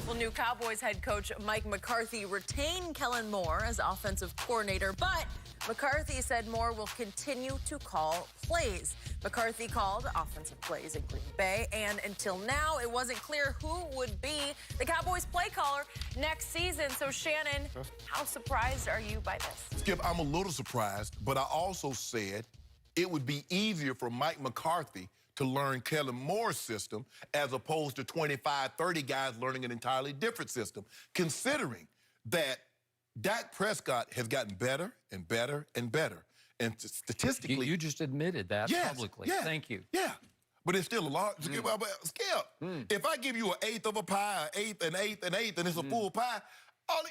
Will new Cowboys head coach Mike McCarthy retain Kelen Moore as offensive coordinator, but McCarthy said Moore will continue to call plays. McCarthy called offensive plays in Green Bay, and until now, it wasn't clear who would be the Cowboys play caller next season. So, Shannon, how surprised are you by this? Skip, I'm a little surprised, but I also said it would be easier for Mike McCarthy to learn Kelen Moore's system as opposed to 25, 30 guys learning an entirely different system, considering that Dak Prescott has gotten better and better and better. And statistically... You just admitted that publicly. Yeah, Thank you. Yeah, but it's still a lot. Skip, if I give you an eighth of a pie, an eighth, an eighth, an eighth, and it's a full pie,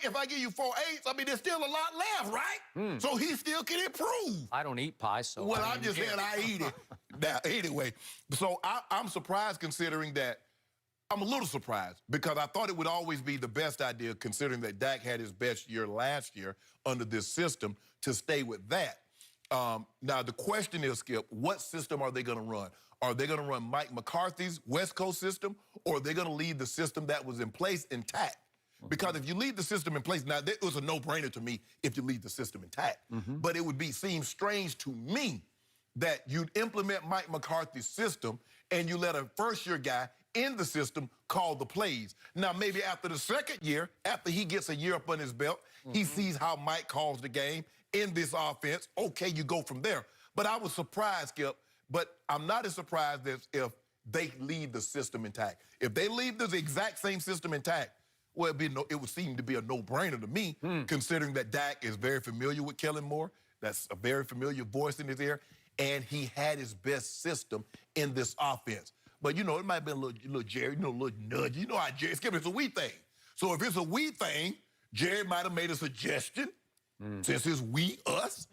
if I give you 4 eighths, I mean, there's still a lot left, right? So he still can improve. I don't eat pie, so... Well, I'm just saying I eat it. Now, anyway, so I'm surprised considering that. I'm a little surprised because I thought it would always be the best idea, considering that Dak had his best year last year under this system, to stay with that. Now, the question is, Skip, what system are they going to run? Are they going to run Mike McCarthy's West Coast system, or are they going to leave the system that was in place intact? Because if you leave the system in place, now, it was a no-brainer to me if you leave the system intact. But it would seem strange to me that you'd implement Mike McCarthy's system and you let a first-year guy in the system call the plays. Now, maybe after the second year, after he gets a year up on his belt, he sees how Mike calls the game in this offense. Okay, you go from there. But I was surprised, Skip, but I'm not as surprised as if they leave the system intact. If they leave the exact same system intact, well, it would seem to be a no-brainer to me, considering that Dak is very familiar with Kelen Moore. That's a very familiar voice in his ear, and he had his best system in this offense. But, you know, it might have been a little Jerry, a little nudge. You know how Jerry, Skip, it's a we thing. So if it's a we thing, Jerry might have made a suggestion, since it's we, us.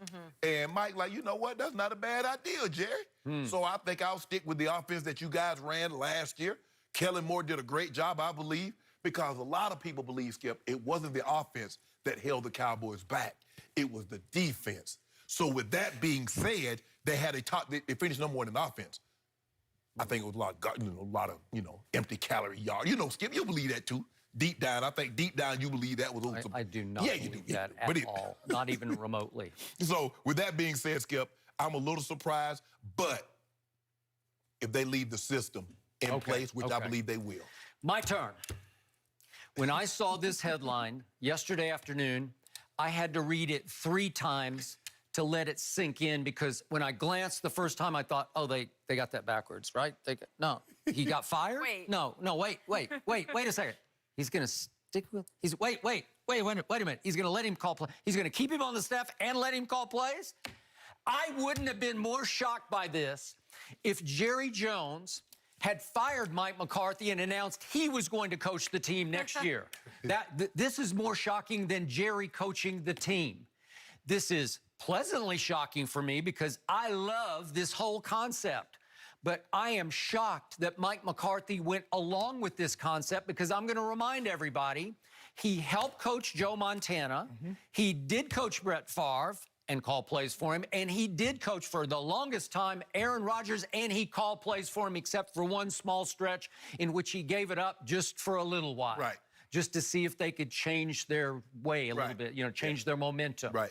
And Mike, like, you know what, that's not a bad idea, Jerry. So I think I'll stick with the offense that you guys ran last year. Kelen Moore did a great job, I believe, because a lot of people believe, Skip, it wasn't the offense that held the Cowboys back. It was the defense. So with that being said, they had they finished number one in offense. I think it was a lot of, empty calorie yard. You know, Skip, you believe that too. Deep down, I think deep down you believe that was... I do not believe that at all, not even remotely. So with that being said, Skip, I'm a little surprised, but if they leave the system in place, which I believe they will. My turn. When I saw this headline yesterday afternoon, I had to read it 3 times to let it sink in, because when I glanced the first time, I thought, oh, they got that backwards, right? No, he got fired? Wait. No, wait a second. He's going to stick with, wait a minute. He's going to let him call play. He's going to keep him on the staff and let him call plays? I wouldn't have been more shocked by this if Jerry Jones had fired Mike McCarthy and announced he was going to coach the team next year. This is more shocking than Jerry coaching the team. This is pleasantly shocking for me because I love this whole concept. But I am shocked that Mike McCarthy went along with this concept, because I'm going to remind everybody, he helped coach Joe Montana. He did coach Brett Favre and call plays for him, and he did coach for the longest time Aaron Rodgers, and he called plays for him except for one small stretch in which he gave it up just for a little while. Right. Just to see if they could change their way a little bit, change their momentum. Right.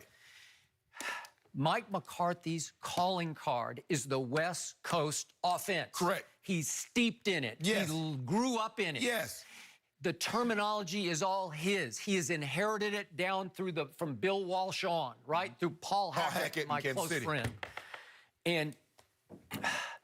Mike McCarthy's calling card is the West Coast offense. Correct. He's steeped in it. Yes. He grew up in it. Yes. The terminology is all his. He has inherited it down through from Bill Walsh on, right? Through Paul Hackett, my close friend. And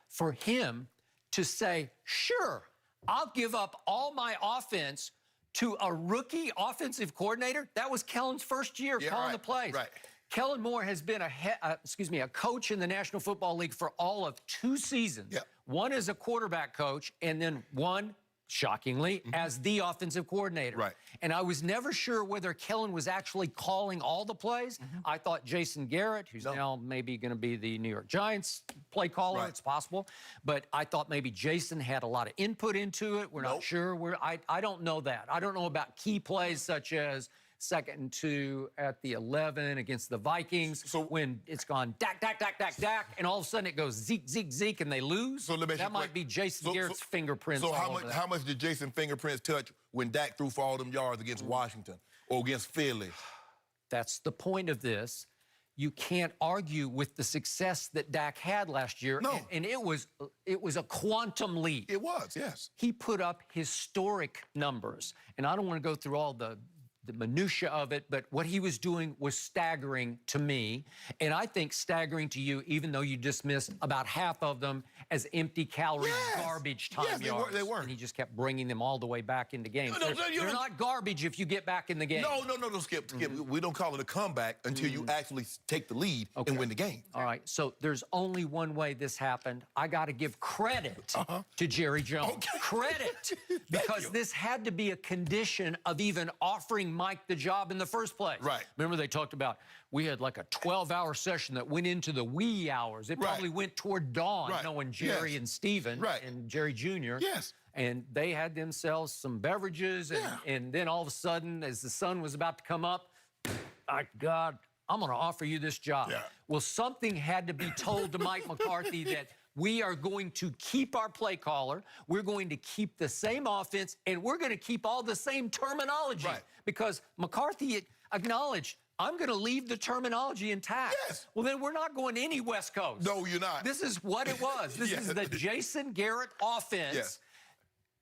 for him to say, sure, I'll give up all my offense to a rookie offensive coordinator, that was Kellen's first year calling the plays. Right. Kelen Moore has been a coach in the National Football League for all of 2 seasons. One as a quarterback coach, and then one, shockingly, as the offensive coordinator. Right. And I was never sure whether Kelen was actually calling all the plays. I thought Jason Garrett, who's now maybe going to be the New York Giants play caller, it's possible, but I thought maybe Jason had a lot of input into it. We're not sure. I don't know that. I don't know about key plays such as 2nd and 2 at the 11 against the Vikings. So when it's gone Dak, Dak, Dak, Dak, Dak, and all of a sudden it goes Zeke, Zeke, Zeke, and they lose. So let me ask you that might be Jason Garrett's fingerprints. So all over that. how much did Jason fingerprints touch when Dak threw for all them yards against Washington or against Philly? That's the point of this. You can't argue with the success that Dak had last year. No. And it was a quantum leap. It was, yes. He put up historic numbers. And I don't want to go through all the minutia of it, but what he was doing was staggering to me. And I think staggering to you, even though you dismissed about half of them as empty calorie garbage time yards. They were. And he just kept bringing them all the way back into games. No, they're not garbage if you get back in the game. No, Skip. We don't call it a comeback until you actually take the lead and win the game. All right, so there's only one way this happened. I got to give credit to Jerry Jones. Okay. Credit, because this had to be a condition of even offering Mike the job in the first place. Right. Remember they talked about we had like a 12-hour session that went into the wee hours. It probably went toward dawn, knowing Jerry and Steven and Jerry Jr. Yes. And they had themselves some beverages, and then all of a sudden, as the sun was about to come up, God, I'm going to offer you this job. Yeah. Well, something had to be told to Mike McCarthy that we are going to keep our play caller, we're going to keep the same offense, and we're going to keep all the same terminology. Right. Because McCarthy acknowledged, I'm going to leave the terminology intact. Yes. Well, then we're not going to any West Coast. No, you're not. This is what it was. This is the Jason Garrett offense. Yes.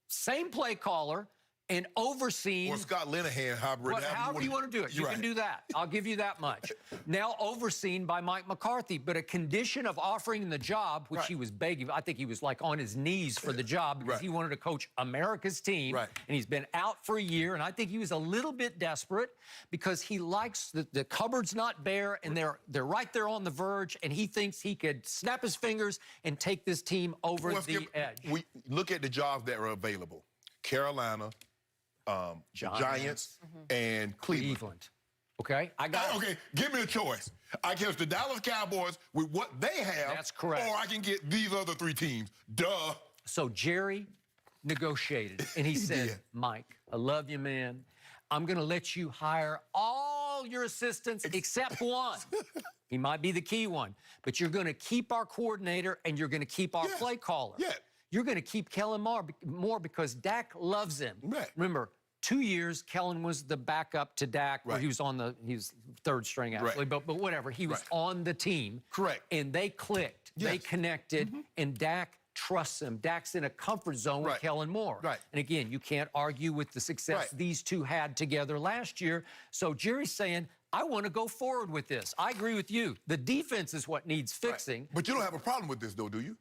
Same play caller, and overseen. Or Scott Linehan hybrid. However you want to do it. You can do that. I'll give you that much. Now overseen by Mike McCarthy, but a condition of offering the job, which he was begging. I think he was like on his knees for the job because he wanted to coach America's team. Right. And he's been out for a year. And I think he was a little bit desperate because he likes the cupboard's not bare and they're right there on the verge. And he thinks he could snap his fingers and take this team over the edge. We look at the jobs that are available. Carolina, Giants, and Cleveland. Okay, I got Okay, give me a choice. I catch the Dallas Cowboys with what they have. That's correct. Or I can get these other 3 teams. Duh. So Jerry negotiated, and he said, Mike, I love you, man. I'm going to let you hire all your assistants except one. He might be the key one, but you're going to keep our coordinator, and you're going to keep our play caller. Yeah. You're going to keep Kelen Moore because Dak loves him. Right. Remember, 2 years, Kelen was the backup to Dak. Where he was he was 3rd string, actually, but whatever. He was on the team. Correct. And they clicked. Yes. They connected, and Dak trusts him. Dak's in a comfort zone with Kelen Moore. Right. And again, you can't argue with the success these two had together last year. So Jerry's saying, I want to go forward with this. I agree with you. The defense is what needs fixing. But you don't have a problem with this, though, do you?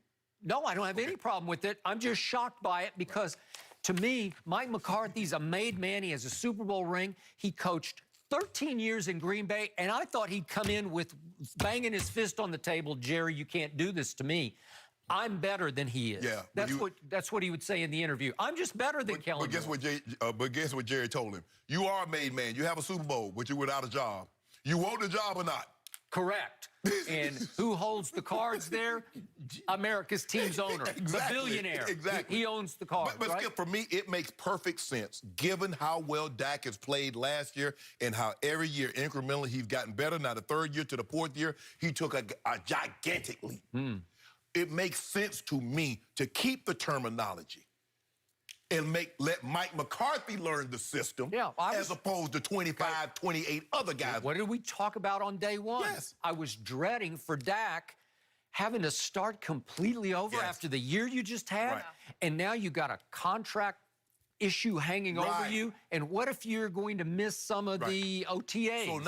No, I don't have any problem with it. I'm just shocked by it because, to me, Mike McCarthy's a made man. He has a Super Bowl ring. He coached 13 years in Green Bay, and I thought he'd come in with banging his fist on the table, Jerry, you can't do this to me. I'm better than he is. Yeah, that's what he would say in the interview. I'm just better than Kelen Moore. But guess what Jerry told him? You are a made man. You have a Super Bowl, but you're without a job. You want the job or not? Correct. And who holds the cards there? America's team's owner, the billionaire. Exactly. He owns the cards, But Skip, for me, it makes perfect sense, given how well Dak has played last year and how every year incrementally he's gotten better. Now, the 3rd year to the 4th year, he took a gigantic leap. It makes sense to me to keep the terminology and let Mike McCarthy learn the system as opposed to 25, 28 other guys. What did we talk about on day one? Yes. I was dreading for Dak having to start completely over after the year you just had, and now you got a contract issue hanging over you, and what if you're going to miss some of the OTAs? So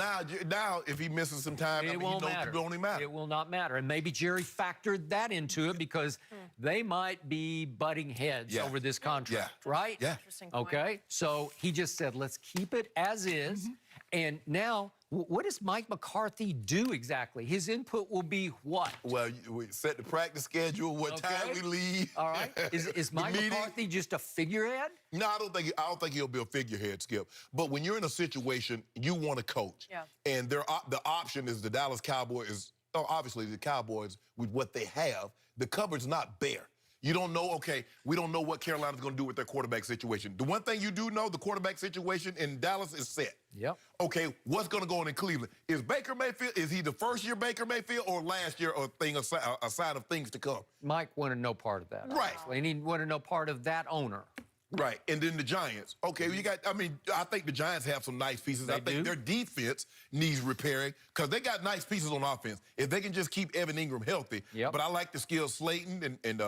now if he misses some time, it won't matter. It won't matter. It will not matter. And maybe Jerry factored that into it because they might be butting heads over this contract, right? Yeah. Interesting point. Okay, so he just said, let's keep it as is. And now, what does Mike McCarthy do exactly? His input will be what? Well, we set the practice schedule, what time we leave. All right. Is Mike McCarthy just a figurehead? No, I don't think he'll be a figurehead, Skip. But when you're in a situation, you want to coach. Yeah. And the option is the Dallas Cowboys. Obviously, the Cowboys, with what they have, the cupboard's not bare. You don't know, okay, we don't know what Carolina's going to do with their quarterback situation. The one thing you do know, the quarterback situation in Dallas is set. Yep. Okay, what's going to go on in Cleveland? Is Baker Mayfield, is he the first year Baker Mayfield or last year a sign of things to come? Mike wanted no part of that. Right. Honestly. And he wanted no part of that owner. Right, and then the Giants. Okay, you got, I mean, I think the Giants have some nice pieces. I think their defense needs repairing because they got nice pieces on offense. If they can just keep Evan Ingram healthy. Yep. But I like the skill Slayton and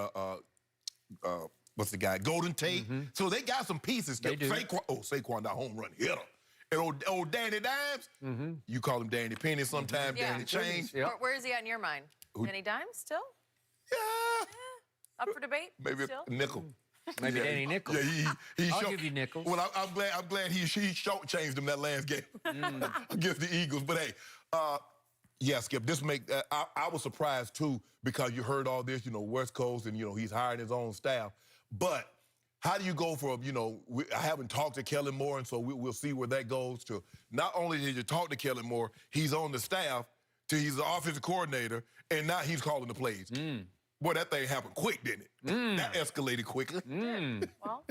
what's the guy? Golden Tate. So they got some pieces. They do. Saquon, that home run hitter. And old Danny Dimes, you call him Danny Penny sometimes, Danny Chain. Yep. Where is he at in your mind? Danny Dimes still? Yeah. Up for debate? Maybe still? a nickel. Maybe Danny Nichols. Yeah, he I'll give you Nichols. Well, I'm glad he short-changed him that last game against the Eagles. But hey, yeah, Skip, this I was surprised too because you heard all this, West Coast, and he's hiring his own staff. But how do you go from, I haven't talked to Kelen Moore, and so we'll see where that goes to. Not only did you talk to Kelen Moore, he's on the staff, to he's the offensive coordinator, and now he's calling the plays. Boy, that thing happened quick, didn't it? That escalated quickly. Well,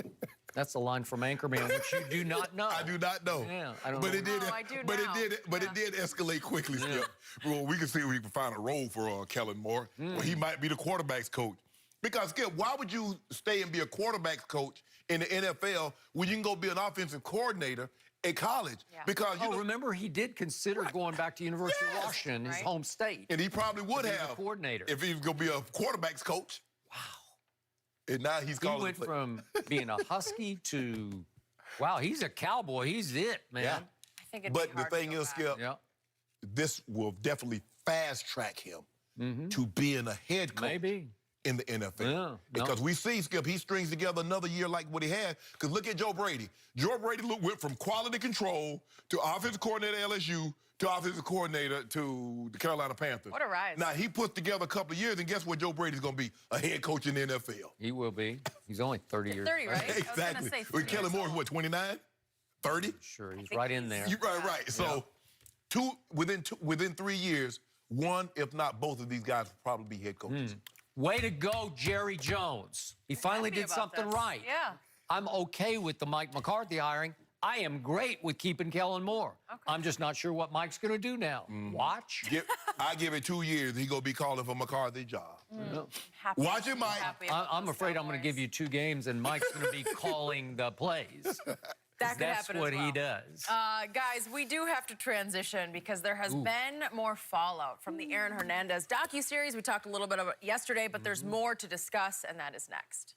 that's the line from Anchorman, which you do not know. I do not know. Yeah, I don't but know. It did. I do but now. it did escalate quickly. Skip. Well, we can see if we can find a role for Kelen Moore. Well, he might be the quarterback's coach. Because, Skip, why would you stay and be a quarterback's coach in the NFL when you can go be an offensive coordinator at college? Yeah. Because remember, he did consider going back to University of Washington, his home state. And he probably would have. A coordinator. If he was going to be a quarterback's coach. Wow. And now he's calling. He went from being a Husky to, wow, he's a Cowboy. He's it, man. Yeah. I think it'd But be the hard to thing go is, back. Skip, Yeah. this will definitely fast-track him to being a head coach. Maybe. In the NFL. Yeah, Because we see, Skip, he strings together another year like what he had. Because look at Joe Brady. Joe Brady went from quality control to offensive coordinator at LSU to offensive coordinator to the Carolina Panthers. What a rise. Now, he put together a couple of years, and guess what? Joe Brady's going to be a head coach in the NFL. He will be. He's only 30 years 30, right? Exactly. Say With Kellen Moore, what, 29? 30? Sure, he's right in there. Right. So, within 3 years, one, if not both of these guys will probably be head coaches. Way to go, Jerry Jones. He finally Happy did about something this. right. Yeah. I'm okay with the Mike McCarthy hiring. I am great with keeping Kellen Moore. Okay. I'm just not sure what Mike's going to do now. Watch. I give it 2 years, he's going to be calling for McCarthy job. Happy- Watch it, Mike. happy about I'm those afraid I'm going to Cowboys. give you 2 games, and Mike's going to be calling the plays. That could That's happen what as well. he does. Guys, we do have to transition because there has been more fallout from the Aaron Hernandez docuseries. We talked a little bit about it yesterday, but there's more to discuss, and that is next.